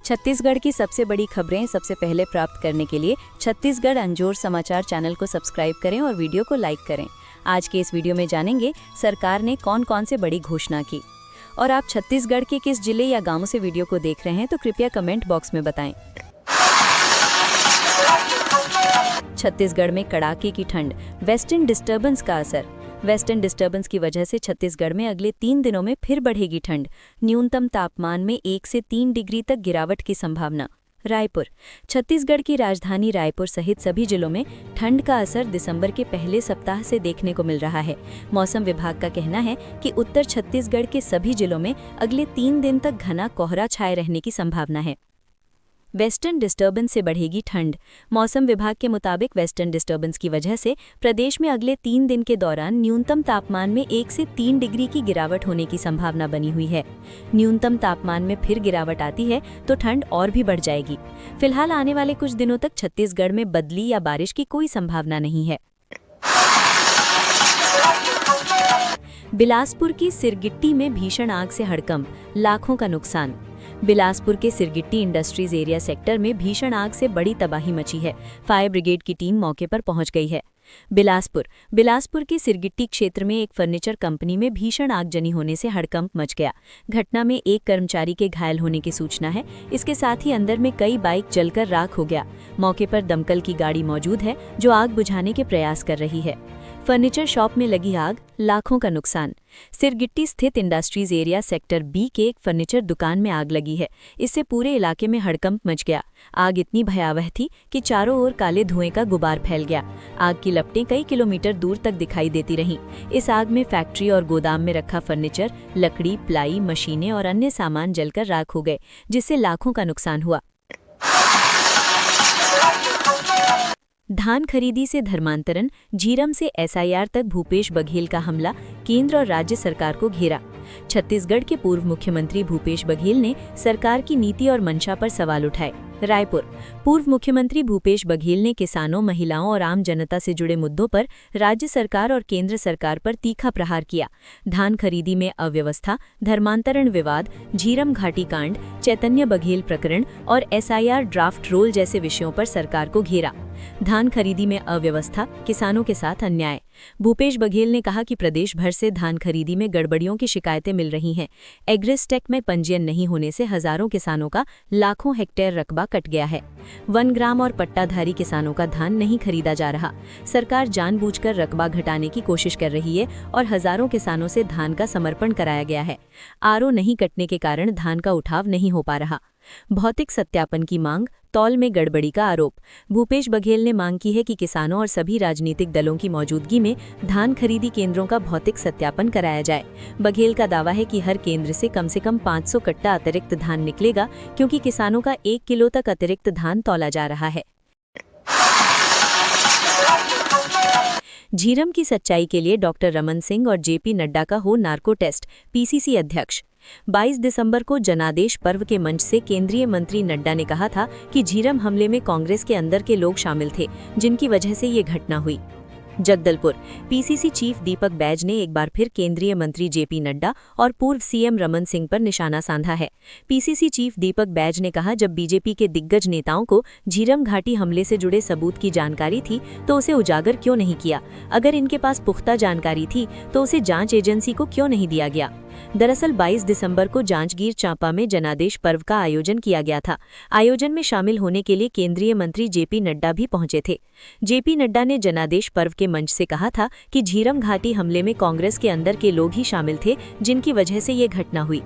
छत्तीसगढ़ की सबसे बड़ी खबरें सबसे पहले प्राप्त करने के लिए छत्तीसगढ़ अंजोर समाचार चैनल को सब्सक्राइब करें और वीडियो को लाइक करें। आज के इस वीडियो में जानेंगे सरकार ने कौन कौन से बड़ी घोषणा की। और आप छत्तीसगढ़ के किस जिले या गांव से वीडियो को देख रहे हैं तो कृपया कमेंट बॉक्स में बताएं। छत्तीसगढ़ में कड़ाके की ठंड, वेस्टर्न डिस्टर्बेंस का असर। वेस्टर्न डिस्टर्बेंस की वजह से छत्तीसगढ़ में अगले 3 दिनों में फिर बढ़ेगी ठंड। न्यूनतम तापमान में 1 से 3 डिग्री तक गिरावट की संभावना। रायपुर। छत्तीसगढ़ की राजधानी रायपुर सहित सभी जिलों में ठंड का असर दिसंबर के पहले सप्ताह से देखने को मिल रहा है। मौसम विभाग का कहना है कि उत्तर छत्तीसगढ़ के सभी जिलों में अगले 3 दिन तक घना कोहरा छाए रहने की संभावना है। वेस्टर्न डिस्टर्बेंस से बढ़ेगी ठंड। मौसम विभाग के मुताबिक वेस्टर्न डिस्टर्बेंस की वजह से प्रदेश में अगले 3 दिन के दौरान न्यूनतम तापमान में 1 से 3 डिग्री की गिरावट होने की संभावना बनी हुई है। न्यूनतम तापमान में फिर गिरावट आती है तो ठंड और भी बढ़ जाएगी। फिलहाल आने वाले कुछ दिनों तक छत्तीसगढ़ में बदली या बारिश की कोई संभावना नहीं है। बिलासपुर की सिरगिट्टी में भीषण आग से हड़कंप, लाखों का नुकसान। बिलासपुर के सिरगिट्टी इंडस्ट्रीज एरिया सेक्टर में भीषण आग से बड़ी तबाही मची है। फायर ब्रिगेड की टीम मौके पर पहुंच गई है। बिलासपुर के सिरगिट्टी क्षेत्र में एक फर्नीचर कंपनी में भीषण आगजनी होने से हड़कंप मच गया। घटना में एक कर्मचारी के घायल होने की सूचना है। इसके साथ ही अंदर में कई बाइक जलकर राख हो गया। मौके पर दमकल की गाड़ी मौजूद है जो आग बुझाने के प्रयास कर रही है। फर्नीचर शॉप में लगी आग, लाखों का नुकसान। सिरगिट्टी स्थित इंडस्ट्रीज एरिया सेक्टर बी के एक फर्नीचर दुकान में आग लगी है। इससे पूरे इलाके में हड़कंप मच गया। आग इतनी भयावह थी कि चारों ओर काले धुएं का गुबार फैल गया। आग की लपटें कई किलोमीटर दूर तक दिखाई देती रहीं। इस आग में फैक्ट्री और गोदाम में रखा फर्नीचर, लकड़ी, प्लाई, मशीनें और अन्य सामान जलकर राख हो गए, जिससे लाखों का नुकसान हुआ। धान खरीदी से धर्मांतरण, झीरम से एसआईआर तक भूपेश बघेल का हमला, केंद्र और राज्य सरकार को घेरा। छत्तीसगढ़ के पूर्व मुख्यमंत्री भूपेश बघेल ने सरकार की नीति और मंशा पर सवाल उठाए। रायपुर। पूर्व मुख्यमंत्री भूपेश बघेल ने किसानों, महिलाओं और आम जनता से जुड़े मुद्दों पर राज्य सरकार और केंद्र सरकार पर तीखा प्रहार किया। धान खरीदी में अव्यवस्था, धर्मांतरण विवाद, झीरम घाटी कांड, चैतन्य बघेल प्रकरण और एसआईआर ड्राफ्ट रोल जैसे विषयों पर सरकार को घेरा। धान खरीदी में अव्यवस्था, किसानों के साथ अन्याय। भूपेश बघेल ने कहा कि प्रदेश भर से धान खरीदी में गड़बड़ियों की शिकायतें मिल रही हैं। एग्रिस्टेक में पंजीयन नहीं होने से हजारों किसानों का लाखों हेक्टेयर रकबा कट गया है। वनग्राम और पट्टाधारी किसानों का धान नहीं खरीदा जा रहा। सरकार जानबूझकर रकबा घटाने की कोशिश कर रही है और हजारों किसानों से धान का समर्पण कराया गया है। आरओ नहीं कटने के कारण धान का उठाव नहीं हो पा रहा। भौतिक सत्यापन की मांग, तौल में गड़बड़ी का आरोप। भूपेश बघेल ने मांग की है कि किसानों और सभी राजनीतिक दलों की मौजूदगी में धान खरीदी केंद्रों का भौतिक सत्यापन कराया जाए। बघेल का दावा है कि हर केंद्र से कम 500 कट्टा अतिरिक्त धान निकलेगा, क्योंकि किसानों का 1 किलो तक अतिरिक्त धान तौला जा रहा है। झीरम की सच्चाई के लिए डॉक्टर रमन सिंह और जेपी नड्डा का हो नार्को टेस्ट, पीसीसी अध्यक्ष। 22 दिसंबर को जनादेश पर्व के मंच से केंद्रीय मंत्री नड्डा ने कहा था कि झीरम हमले में कांग्रेस के अंदर के लोग शामिल थे, जिनकी वजह से ये घटना हुई। जगदलपुर। पीसीसी चीफ दीपक बैज ने एक बार फिर केंद्रीय मंत्री जेपी नड्डा और पूर्व सीएम रमन सिंह पर निशाना साधा है। पीसीसी चीफ दीपक बैज ने कहा, जब बीजेपी के दिग्गज नेताओं को झीरम घाटी हमले से जुड़े सबूत की जानकारी थी तो उसे उजागर क्यों नहीं किया? अगर इनके पास पुख्ता जानकारी थी तो उसे जांच एजेंसी को क्यों नहीं दिया गया? दरअसल 22 दिसंबर को जांजगीर चांपा में जनादेश पर्व का आयोजन किया गया था। आयोजन में शामिल होने के लिए केंद्रीय मंत्री जेपी नड्डा भी पहुंचे थे। जेपी नड्डा ने जनादेश पर्व के मंच से कहा था कि झीरम घाटी हमले में कांग्रेस के अंदर के लोग ही शामिल थे, जिनकी वजह से ये घटना हुई।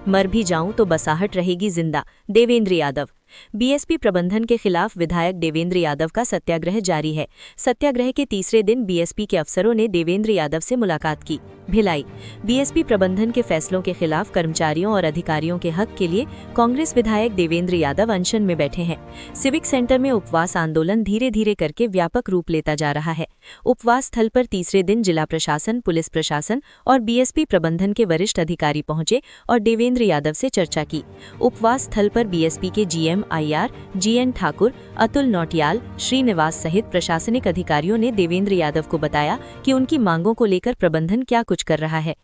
मर भी जाऊं तो बसाहट रहेगी जिंदा, देवेंद्र यादव। बीएसपी प्रबंधन के खिलाफ विधायक देवेंद्र यादव का सत्याग्रह जारी है। सत्याग्रह के तीसरे दिन बीएसपी के अफसरों ने देवेंद्र यादव से मुलाकात की। भिलाई। बीएसपी प्रबंधन के फैसलों के खिलाफ कर्मचारियों और अधिकारियों के हक के लिए कांग्रेस विधायक देवेंद्र यादव अनशन में बैठे हैं। सिविक सेंटर में उपवास आंदोलन धीरे धीरे करके व्यापक रूप लेता जा रहा है। उपवास स्थल पर तीसरे दिन जिला प्रशासन, पुलिस प्रशासन और बीएसपी प्रबंधन के वरिष्ठ अधिकारी पहुंचे और देवेंद्र यादव से चर्चा की। उपवास स्थल पर बीएसपी के GM IR, GN Thakur, Atul Nautiyal, Srinivas सहित प्रशासनिक अधिकारियों ने देवेंद्र यादव को बताया कि उनकी मांगों को लेकर प्रबंधन क्या कुछ कर रहा है।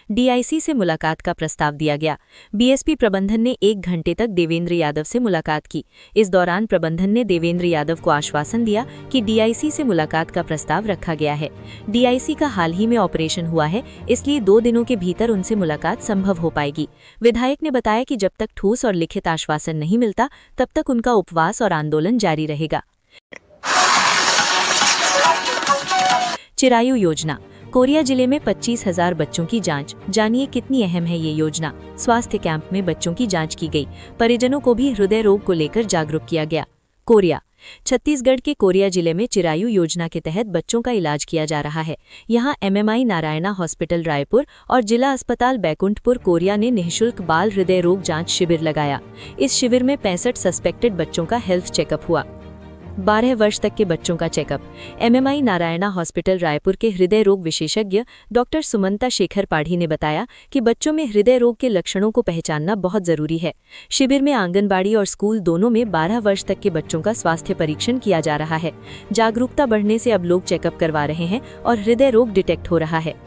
डीआईसी से मुलाकात का प्रस्ताव दिया गया। बीएसपी प्रबंधन ने 1 घंटे तक देवेंद्र यादव से मुलाकात की। इस दौरान प्रबंधन ने देवेंद्र यादव को आश्वासन दिया कि डीआईसी से मुलाकात का प्रस्ताव रखा गया है। डीआईसी का हाल ही में ऑपरेशन हुआ है, इसलिए 2 दिनों के भीतर उनसे मुलाकात संभव हो पाएगी। विधायक ने बताया कि जब तक ठोस और लिखित आश्वासन नहीं मिलता, तब तक उनका उपवास और आंदोलन जारी रहेगा। चिरायु योजना। कोरिया जिले में 25,000 बच्चों की जांच। जानिए कितनी अहम है ये योजना। स्वास्थ्य कैंप में बच्चों की जांच की गई। परिजनों को भी हृदय रोग को लेकर जागरूक किया गया। कोरिया। छत्तीसगढ़ के कोरिया जिले में चिरायु योजना के तहत बच्चों का इलाज किया जा रहा है। यहां एमएमआई नारायणा हॉस्पिटल रायपुर और जिला अस्पताल बैकुंठपुर कोरिया ने निःशुल्क बाल हृदय रोग जांच शिविर लगाया। इस शिविर में 65 सस्पेक्टेड बच्चों का हेल्थ चेकअप हुआ। 12 वर्ष तक के बच्चों का checkup. MMI Narayana hospital Raipur के हृदय रोग विशेषज्ञ डॉक्टर सुमंता शेखर पाढ़ी ने बताया कि बच्चों में हृदय रोग के लक्षणों को पहचानना बहुत जरूरी है। शिविर में आंगनबाड़ी और स्कूल दोनों में 12 वर्ष तक के बच्चों का स्वास्थ्य परीक्षण किया जा रहा है। जागरूकता बढ़ने से अब लोग चेकअप करवा रहे हैं और हृदय रोग डिटेक्ट हो रहा है।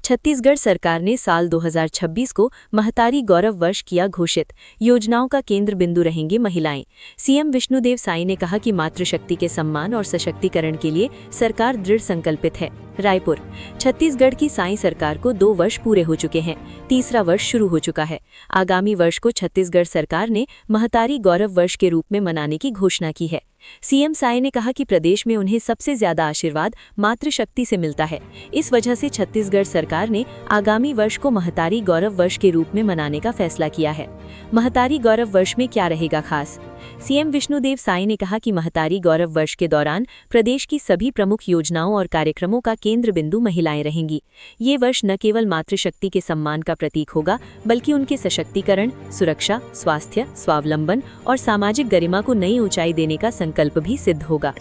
छत्तीसगढ़ सरकार ने साल 2026 को महतारी गौरव वर्ष किया घोषित। योजनाओं का केंद्र बिंदु रहेंगी महिलाएं। सीएम विष्णुदेव साई ने कहा कि मातृशक्ति के सम्मान और सशक्तिकरण के लिए सरकार दृढ़ संकल्पित है। रायपुर। छत्तीसगढ़ की साई सरकार को 2 वर्ष पूरे हो चुके हैं। तीसरा वर्ष शुरू हो चुका है। आगामी वर्ष को छत्तीसगढ़ सरकार ने महतारी गौरव वर्ष के रूप में मनाने की घोषणा की है। सीएम साई ने कहा कि प्रदेश में उन्हें सबसे ज्यादा आशीर्वाद मातृशक्ति से मिलता है। इस वजह से छत्तीसगढ़ सरकार ने आगामी वर्ष को महतारी गौरव वर्ष के रूप में मनाने का फैसला किया है। महतारी गौरव वर्ष में क्या रहेगा खास? सीएम विष्णुदेव साई ने कहा कि महतारी गौरव वर्ष के दौरान प्रदेश की सभी प्रमुख योजनाओं और कार्यक्रमों का केंद्र बिंदु महिलाएं रहेंगी। ये वर्ष न केवल मातृशक्ति के सम्मान का प्रतीक होगा, बल्कि उनके सशक्तिकरण, सुरक्षा, स्वास्थ्य, स्वावलंबन और सामाजिक गरिमा को नई ऊंचाई देने का संकल्प भी सिद्ध होगा।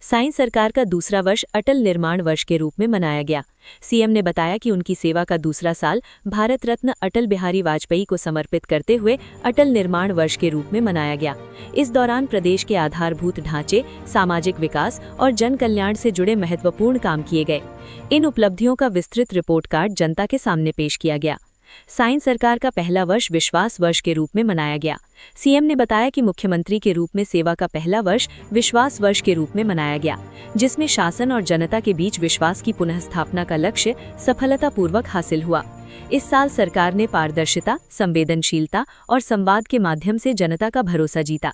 साई सरकार का दूसरा वर्ष अटल निर्माण वर्ष के रूप में मनाया गया। सीएम ने बताया कि उनकी सेवा का दूसरा साल भारत रत्न अटल बिहारी वाजपेयी को समर्पित करते हुए अटल निर्माण वर्ष के रूप में मनाया गया। इस दौरान प्रदेश के आधारभूत ढांचे, सामाजिक विकास और जन कल्याण से जुड़े महत्वपूर्ण काम किए गए। इन उपलब्धियों का विस्तृत रिपोर्ट कार्ड जनता के सामने पेश किया गया। साई सरकार का पहला वर्ष विश्वास वर्ष के रूप में मनाया गया। सीएम ने बताया कि मुख्यमंत्री के रूप में सेवा का पहला वर्ष विश्वास वर्ष के रूप में मनाया गया, जिसमें शासन और जनता के बीच विश्वास की पुनः स्थापना का लक्ष्य सफलतापूर्वक हासिल हुआ। इस साल सरकार ने पारदर्शिता, संवेदनशीलता और संवाद के माध्यम से जनता का भरोसा जीता।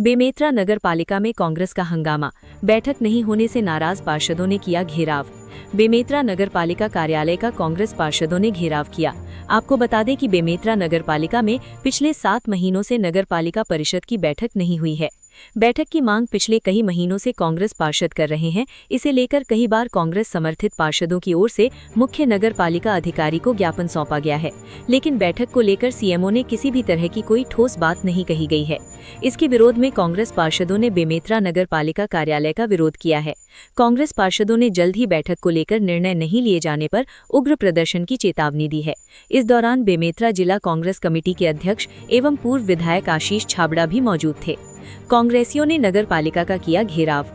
बेमेतरा नगर पालिका में कांग्रेस का हंगामा। बैठक नहीं होने से नाराज पार्षदों ने किया घेराव। बेमेतरा नगर पालिका कार्यालय का कांग्रेस पार्षदों ने घेराव किया। आपको बता दें कि बेमेतरा नगर पालिका में पिछले 7 महीनों से नगर पालिका परिषद की बैठक नहीं हुई है। बैठक की मांग पिछले कई महीनों से कांग्रेस पार्षद कर रहे हैं। इसे लेकर कई बार कांग्रेस समर्थित पार्षदों की ओर से मुख्य नगर पालिका अधिकारी को ज्ञापन सौंपा गया है, लेकिन बैठक को लेकर सीएमओ ने किसी भी तरह की कोई ठोस बात नहीं कही गई है। इसके विरोध में कांग्रेस पार्षदों ने बेमेतरा नगर पालिका कार्यालय का विरोध किया है। कांग्रेस पार्षदों ने जल्द ही बैठक को लेकर निर्णय नहीं लिए जाने पर उग्र प्रदर्शन की चेतावनी दी है। इस दौरान बेमेतरा जिला कांग्रेस कमेटी के अध्यक्ष एवं पूर्व विधायक आशीष छाबड़ा भी मौजूद थे। कांग्रेसियों ने नगर पालिका का किया घेराव।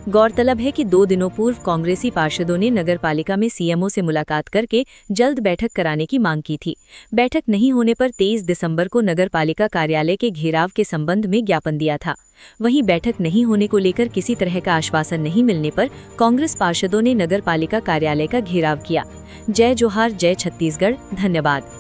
गौरतलब है कि 2 दिनों पूर्व कांग्रेसी पार्षदों ने नगर पालिका में सीएमओ से मुलाकात करके जल्द बैठक कराने की मांग की थी। बैठक नहीं होने पर 23 दिसंबर को नगर पालिका कार्यालय के घेराव के संबंध में ज्ञापन दिया था। वहीं बैठक नहीं होने को लेकर किसी तरह का आश्वासन नहीं मिलने पर कांग्रेस पार्षदों ने नगर पालिका कार्यालय का घेराव किया। जय जोहार, जय छत्तीसगढ़, धन्यवाद।